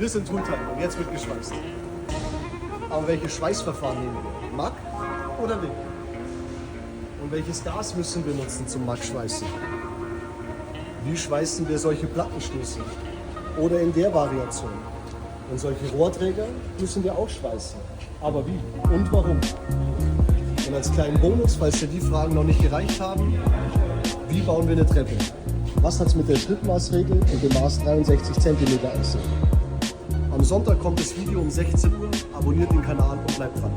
Wir sind Tooltime und jetzt wird geschweißt. Aber welches Schweißverfahren nehmen wir? Mack oder Wick? Und welches Gas müssen wir nutzen zum Mack-Schweißen? Wie schweißen wir solche Plattenstöße? Oder in der Variation? Und solche Rohrträger müssen wir auch schweißen. Aber wie und warum? Und als kleinen Bonus, falls dir die Fragen noch nicht gereicht haben, wie bauen wir eine Treppe? Was hat es mit der Schrittmaßregel und dem Maß 63 cm auf sich? Am Sonntag kommt das Video um 16 Uhr. Abonniert den Kanal und bleibt dran.